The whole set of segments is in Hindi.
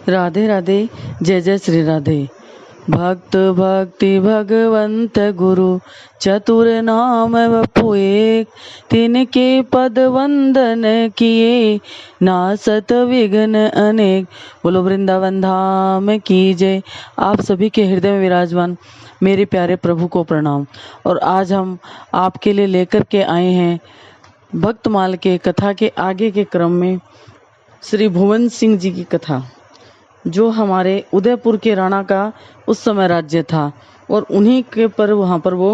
राधे राधे। जय जय श्री राधे। भक्त भक्ति भगवंत गुरु चतुर नाम वपु एक, तिनके पद वंदन किए नासत विघ्न अनेक। बोलो वृंदावन धाम की जय। आप सभी के हृदय में विराजमान मेरे प्यारे प्रभु को प्रणाम। और आज हम आपके लिए लेकर के आए हैं भक्तमाल के कथा के आगे के क्रम में श्री भुवन सिंह जी की कथा, जो हमारे उदयपुर के राणा का उस समय राज्य था और उन्हीं के पर वहाँ पर वो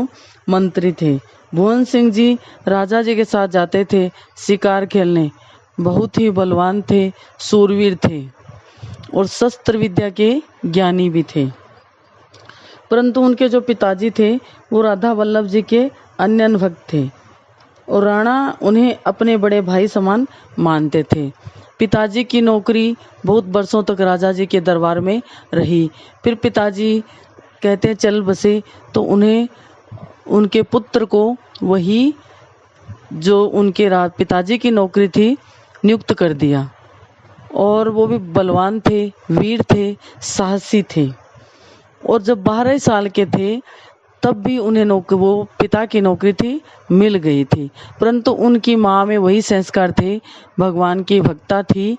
मंत्री थे। भुवन सिंह जी राजा जी के साथ जाते थे शिकार खेलने। बहुत ही बलवान थे, सूरवीर थे और शस्त्र विद्या के ज्ञानी भी थे। परंतु उनके जो पिताजी थे वो राधा वल्लभ जी के अन्य भक्त थे और राणा उन्हें अपने बड़े भाई समान मानते थे। पिताजी की नौकरी बहुत बरसों तक राजा जी के दरबार में रही। फिर पिताजी कहते चल बसे तो उन्हें उनके पुत्र को वही जो उनके पिताजी की नौकरी थी नियुक्त कर दिया। और वो भी बलवान थे, वीर थे, साहसी थे। और जब 12 साल के थे तब भी उन्हें वो पिता की नौकरी थी मिल गई थी। परंतु उनकी माँ में वही संस्कार थे, भगवान की भक्ता थी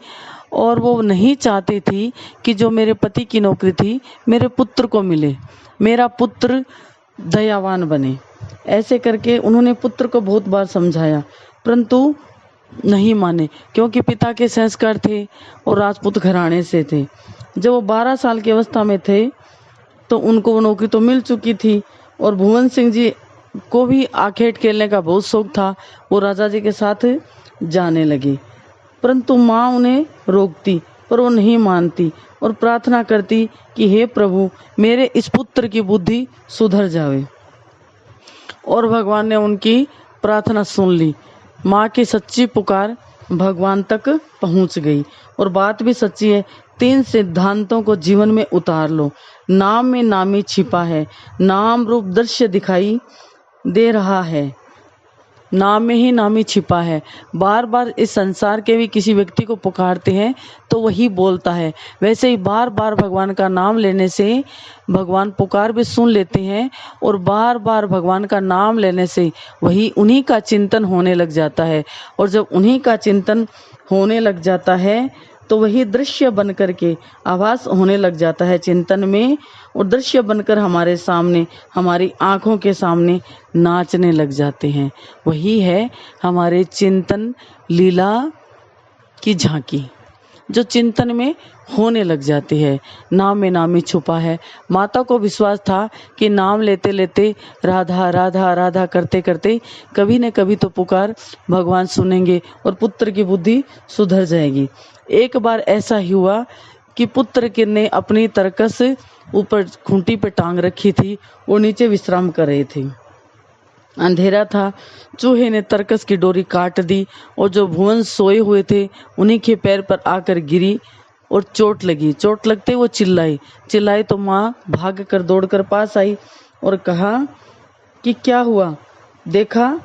और वो नहीं चाहती थी कि जो मेरे पति की नौकरी थी मेरे पुत्र को मिले, मेरा पुत्र दयावान बने। ऐसे करके उन्होंने पुत्र को बहुत बार समझाया परंतु नहीं माने, क्योंकि पिता के संस्कार थे और राजपूत घराने से थे। जब वो 12 साल की अवस्था में थे तो उनको वो नौकरी तो मिल चुकी थी और भुवन सिंह जी को भी आखेट खेलने का बहुत शौक था। वो राजा जी के साथ जाने लगे, परंतु माँ उन्हें रोकती पर वो नहीं मानती और प्रार्थना करती कि हे प्रभु मेरे इस पुत्र की बुद्धि सुधर जावे। और भगवान ने उनकी प्रार्थना सुन ली। माँ की सच्ची पुकार भगवान तक पहुँच गई और बात भी सच्ची है। 3 सिद्धांतों को जीवन में उतार लो। नाम में नामी छिपा है, नाम रूप दृश्य दिखाई दे रहा है, नाम में ही नामी छिपा है। बार बार इस संसार के भी किसी व्यक्ति को पुकारते हैं तो वही बोलता है। वैसे ही बार बार भगवान का नाम लेने से भगवान पुकार भी सुन लेते हैं और बार बार भगवान का नाम लेने से वही उन्हीं का चिंतन होने लग जाता है। और जब उन्हीं का चिंतन होने लग जाता है तो वही दृश्य बन करके आभास होने लग जाता है चिंतन में, और दृश्य बनकर हमारे सामने, हमारी आँखों के सामने नाचने लग जाते हैं। वही है हमारे चिंतन लीला की झांकी जो चिंतन में होने लग जाती है। नाम में नामी छुपा है। माता को विश्वास था कि नाम लेते लेते, राधा राधा राधा करते करते कभी न कभी तो पुकार भगवान सुनेंगे और पुत्र की बुद्धि सुधर जाएगी। एक बार ऐसा ही हुआ कि पुत्र के ने अपनी तरकस ऊपर खूंटी पे टांग रखी थी और नीचे विश्राम कर रहे थे। अंधेरा था, चूहे ने तरकस की डोरी काट दी और जो भुवन सोए हुए थे उन्हीं के पैर पर आकर गिरी और चोट लगी। चोट लगते वो चिल्लाई तो माँ भाग कर दौड़कर पास आई और कहा कि क्या हुआ। देखा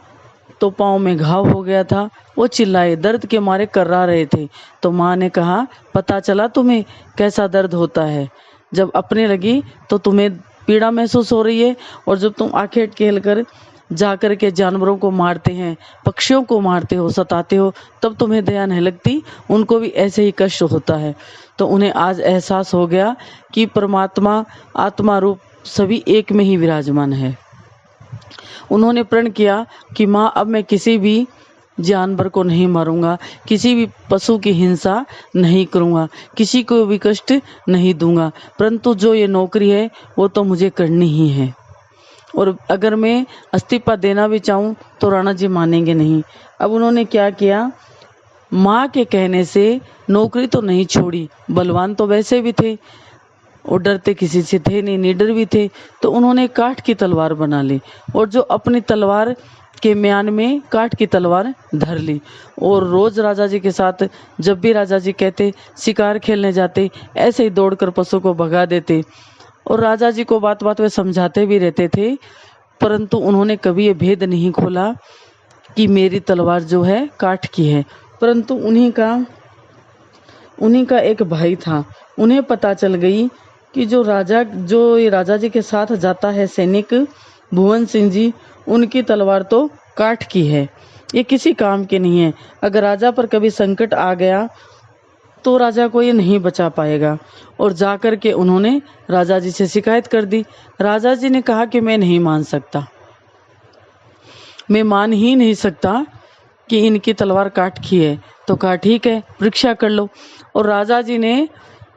तो पाँव में घाव हो गया था। वो चिल्लाए, दर्द के मारे कर्रा रहे थे। तो माँ ने कहा पता चला तुम्हें कैसा दर्द होता है। जब अपने लगी तो तुम्हें पीड़ा महसूस हो रही है और जब तुम आखेट खेल कर जाकर के जानवरों को मारते हैं, पक्षियों को मारते हो, सताते हो, तब तुम्हें दया नहीं लगती। उनको भी ऐसे ही कष्ट होता है। तो उन्हें आज एहसास हो गया कि परमात्मा आत्मा रूप सभी एक में ही विराजमान है। उन्होंने प्रण किया कि माँ अब मैं किसी भी जानवर को नहीं मारूंगा, किसी भी पशु की हिंसा नहीं करूंगा, किसी को भी कष्ट नहीं दूंगा, परंतु जो ये नौकरी है वो तो मुझे करनी ही है। और अगर मैं इस्तीफा देना भी चाहूँ तो राणा जी मानेंगे नहीं। अब उन्होंने क्या किया, माँ के कहने से नौकरी तो नहीं छोड़ी। बलवान तो वैसे भी थे और डरते किसी से थे नहीं, निडर भी थे। तो उन्होंने काठ की तलवार बना ली और जो अपनी तलवार के म्यान में काठ की तलवार धर ली और रोज राजा जी के साथ जब भी राजा जी कहते शिकार खेलने जाते, ऐसे ही दौड़कर पशु को भगा देते। और राजा जी को बात बात में समझाते भी रहते थे, परंतु उन्होंने कभी ये भेद नहीं खोला कि मेरी तलवार जो है काठ की है। परंतु उन्हीं का एक भाई था। उन्हें पता चल गई कि जो ये राजा जी के साथ जाता है सैनिक भुवन सिंह जी, उनकी तलवार तो काठ की है, ये किसी काम की नहीं है। अगर राजा पर कभी संकट आ गया तो राजा को ये नहीं बचा पाएगा। और जाकर के उन्होंने राजा जी से शिकायत कर दी। राजा जी ने कहा कि मैं नहीं मान सकता, मैं मान ही नहीं सकता कि इनकी तलवार काठ की है। तो कहा ठीक है, परीक्षा कर लो। और राजा जी ने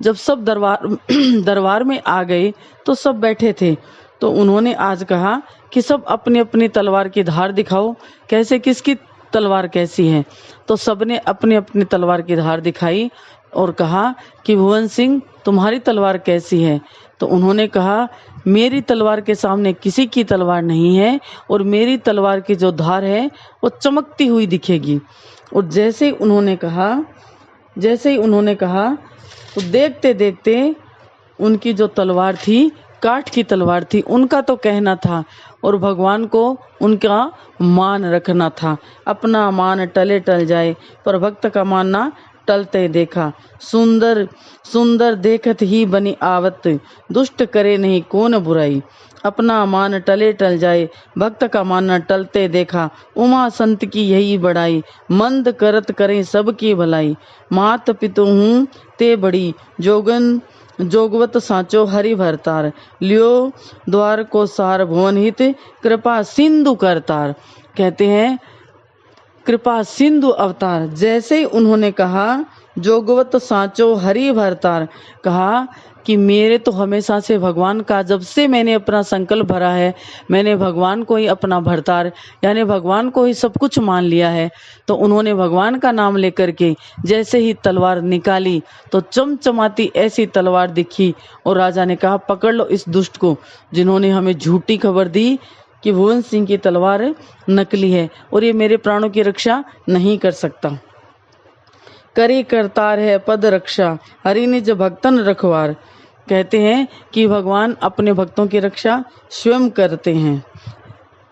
जब सब दरबार में आ गए तो सब बैठे थे, तो उन्होंने आज कहा कि सब अपनी अपनी तलवार की धार दिखाओ, कैसे किसकी तलवार कैसी है। तो सबने अपनी अपनी तलवार की धार दिखाई और कहा कि भुवन सिंह तुम्हारी तलवार कैसी है। तो उन्होंने कहा मेरी तलवार के सामने किसी की तलवार नहीं है, और मेरी तलवार की जो धार है वो चमकती हुई दिखेगी। और जैसे ही उन्होंने कहा तो देखते देखते उनकी जो तलवार थी काठ की तलवार थी। उनका तो कहना था और भगवान को उनका मान रखना था, अपना मान टले टल जाए पर भक्त का मान ना टलते देखा। सुंदर सुंदर देखत ही बनी आवत, दुष्ट करे नहीं कौन बुराई। अपना मान टले टल जाए भक्त का मान न टलते देखा। उमा संत की यही बड़ाई, मंद करत करें सबकी भलाई। मात पितु हूँ ते बड़ी, जोगवत साचो हरि भरतार। लियो द्वार को सार भुवन हित, कृपा सिंधु करतार। कहते हैं कृपा सिंधु अवतार। जैसे ही उन्होंने कहा जोगवत साचो हरि भरतार, कहा कि मेरे तो हमेशा से भगवान का, जब से मैंने अपना संकल्प भरा है, मैंने भगवान को ही अपना भरतार यानी भगवान को ही सब कुछ मान लिया है। तो उन्होंने भगवान का नाम लेकर के जैसे ही तलवार निकाली तो चमचमाती ऐसी तलवार दिखी। और राजा ने कहा पकड़ लो इस दुष्ट को, जिन्होंने हमें झूठी खबर दी कि भुवन सिंह की तलवार नकली है और ये मेरे प्राणों की रक्षा नहीं कर सकता। करी करतार है पद रक्षा, हरि निज भक्तन रखवार। कहते हैं कि भगवान अपने भक्तों की रक्षा स्वयं करते हैं।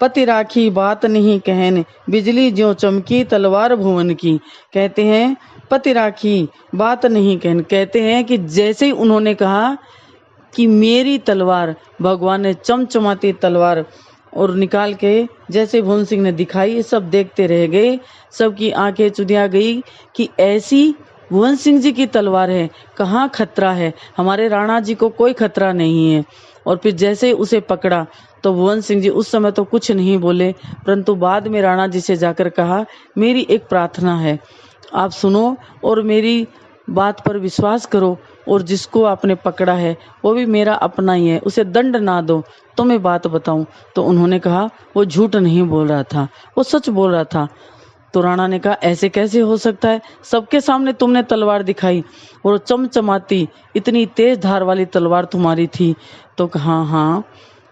पति राखी बात नहीं कहन, बिजली ज्यों चमकी तलवार भुवन की। कहते हैं पति राखी बात नहीं कहन, कहते हैं कि जैसे ही उन्होंने कहा कि मेरी तलवार, भगवान ने चमचमाती तलवार और निकाल के जैसे भुवन सिंह ने दिखाई, सब देखते रह गए, सबकी आंखें चुदिया गई कि ऐसी भुवन सिंह जी की तलवार है, कहाँ खतरा है, हमारे राणा जी को कोई खतरा नहीं है। और फिर जैसे उसे पकड़ा तो भुवन सिंह जी उस समय तो कुछ नहीं बोले, परंतु बाद में राणा जी से जाकर कहा मेरी एक प्रार्थना है, आप सुनो और मेरी बात पर विश्वास करो, और जिसको आपने पकड़ा है वो भी मेरा अपना ही है, उसे दंड ना दो तो मैं बात बताऊं। तो उन्होंने कहा वो झूठ नहीं बोल रहा था, वो सच बोल रहा था। तो राणा ने कहा ऐसे कैसे हो सकता है, सबके सामने तुमने तलवार दिखाई और चमचमाती इतनी तेज धार वाली तलवार तुम्हारी थी। तो कहा हाँ,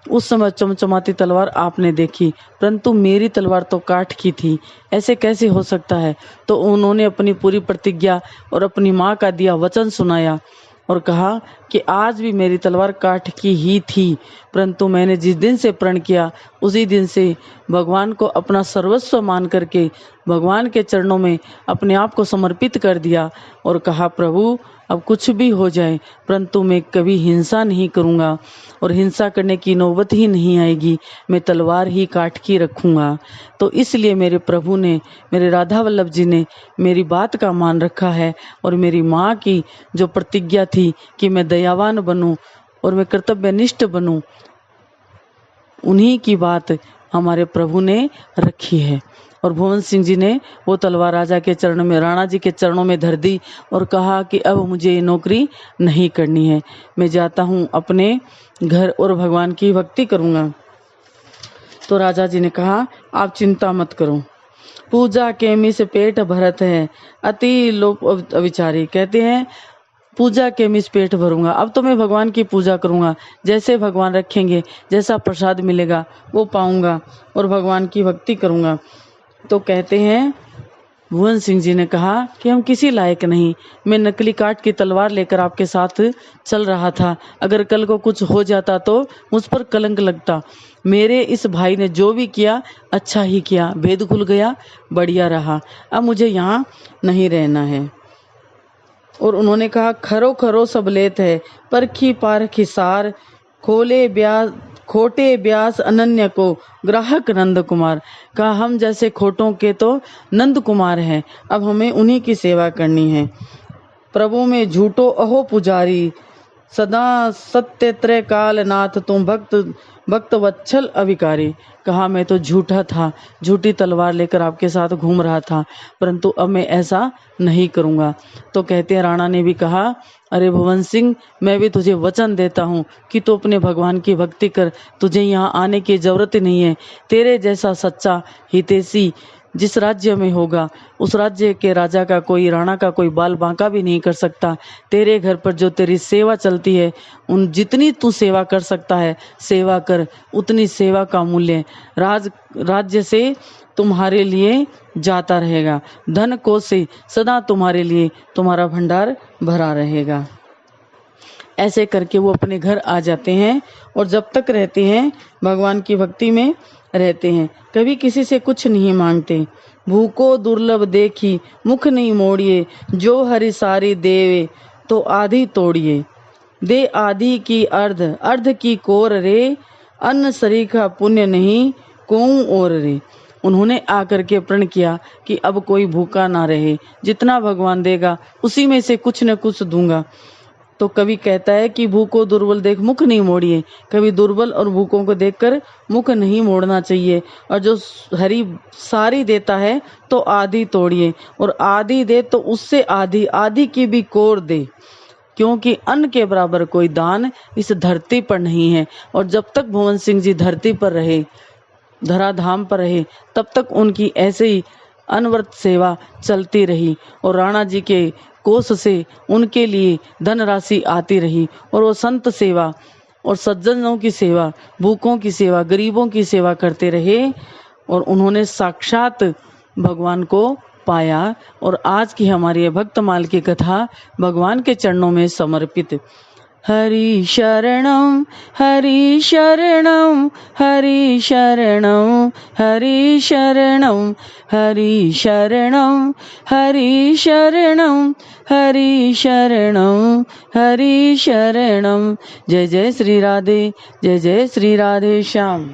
उस समय चमचमाती तलवार आपने देखी, परंतु मेरी तलवार तो काठ की थी, ऐसे कैसे हो सकता है। तो उन्होंने अपनी पूरी प्रतिज्ञा और अपनी माँ का दिया वचन सुनाया और कहा कि आज भी मेरी तलवार काठ की ही थी, परंतु मैंने जिस दिन से प्रण किया उसी दिन से भगवान को अपना सर्वस्व मान करके भगवान के चरणों में अपने आप को समर्पित कर दिया और कहा प्रभु अब कुछ भी हो जाए परंतु मैं कभी हिंसा नहीं करूँगा और हिंसा करने की नौबत ही नहीं आएगी, मैं तलवार ही काट की रखूँगा। तो इसलिए मेरे प्रभु ने, मेरे राधा वल्लभ जी ने मेरी बात का मान रखा है और मेरी माँ की जो प्रतिज्ञा थी कि मैं दयावान बनूं और मैं कर्तव्यनिष्ठ बनूं, उन्हीं की बात हमारे प्रभु ने रखी है। और भुवन सिंह जी ने वो तलवार राजा के चरणों में, राणा जी के चरणों में धर दी और कहा कि अब मुझे ये नौकरी नहीं करनी है, मैं जाता हूँ अपने घर और भगवान की भक्ति करूँगा। तो राजा जी ने कहा आप चिंता मत करो, पूजा के मिस पेट भरत है अति लोक अविचारी। कहते हैं पूजा के मिस पेट भरूंगा, अब तो मैं भगवान की पूजा करूंगा, जैसे भगवान रखेंगे, जैसा प्रसाद मिलेगा वो पाऊंगा और भगवान की भक्ति करूंगा। तो कहते हैं भुवन सिंह जी ने कहा कि हम किसी लायक नहीं, मैं नकली काठ की तलवार लेकर आपके साथ चल रहा था, अगर कल को कुछ हो जाता तो मुझ पर कलंक लगता। मेरे इस भाई ने जो भी किया अच्छा ही किया, भेद खुल गया, बढ़िया रहा, अब मुझे यहाँ नहीं रहना है। और उन्होंने कहा, खरो खरो सब लेत है, परखी पारखी सार, खोटे ब्यास अनन्य को, ग्राहक नंद कुमार। कहा, हम जैसे खोटों के तो नंद कुमार हैं, अब हमें उन्हीं की सेवा करनी है। प्रभु में झूठो अहो पुजारी, सदा सत्य त्रय काल नाथ, तुम भक्त वत्सल अविकारी। कहा, मैं तो झूठा था, झूठी तलवार लेकर आपके साथ घूम रहा था, परंतु अब मैं ऐसा नहीं करूंगा। तो कहते हैं, राणा ने भी कहा, अरे भुवन सिंह, मैं भी तुझे वचन देता हूँ कि तू अपने भगवान की भक्ति कर, तुझे यहाँ आने की जरूरत नहीं है। तेरे जैसा सच्चा हितैषी जिस राज्य में होगा, उस राज्य के राजा का कोई, राणा का कोई बाल बांका भी नहीं कर सकता। तेरे घर पर जो तेरी सेवा चलती है, उन जितनी तू सेवा कर सकता है सेवा कर, उतनी सेवा का मूल्य राज्य से तुम्हारे लिए जाता रहेगा, धन कोष से सदा तुम्हारे लिए तुम्हारा भंडार भरा रहेगा। ऐसे करके वो अपने घर आ जाते हैं और जब तक रहते हैं भगवान की भक्ति में रहते हैं, कभी किसी से कुछ नहीं मांगते। भूको दुर्लभ देखी मुख नहीं मोड़िए, जो हरि सारी देवे तो आधी तोड़िए। दे आधी की अर्ध, अर्ध की कोर रे, अन्न सरीखा पुण्य नहीं कोऊ और रे। उन्होंने आकर के प्रण किया कि अब कोई भूखा ना रहे, जितना भगवान देगा उसी में से कुछ न कुछ दूंगा। तो कभी कहता है कि भूखो दुर्बल देख मुख नहीं मोड़िए, कभी दुर्बल और भूखों को देखकर मुख नहीं मोड़ना चाहिए। और जो हरि सारी देता है तो आधी तोड़िए, और आधी दे तो उससे आधी, आधी की भी कोर दे, क्योंकि अन्न के बराबर कोई दान इस धरती पर नहीं है। और जब तक भुवन सिंह जी धरती पर रहे, धराधाम पर रहे, तब तक उनकी ऐसे ही अनवरत सेवा चलती रही और राणा जी के कोष से उनके लिए धनराशि आती रही। और वो संत सेवा और सज्जनों की सेवा, भूखों की सेवा, गरीबों की सेवा करते रहे और उन्होंने साक्षात भगवान को पाया। और आज की हमारी भक्तमाल की कथा भगवान के चरणों में समर्पित। हरि शरणं हरि शरणं हरि शरणं हरि शरणं हरि शरणं हरि शरणं हरि शरणं हरि शरणं। जय जय श्री राधे, जय जय श्री राधे श्याम।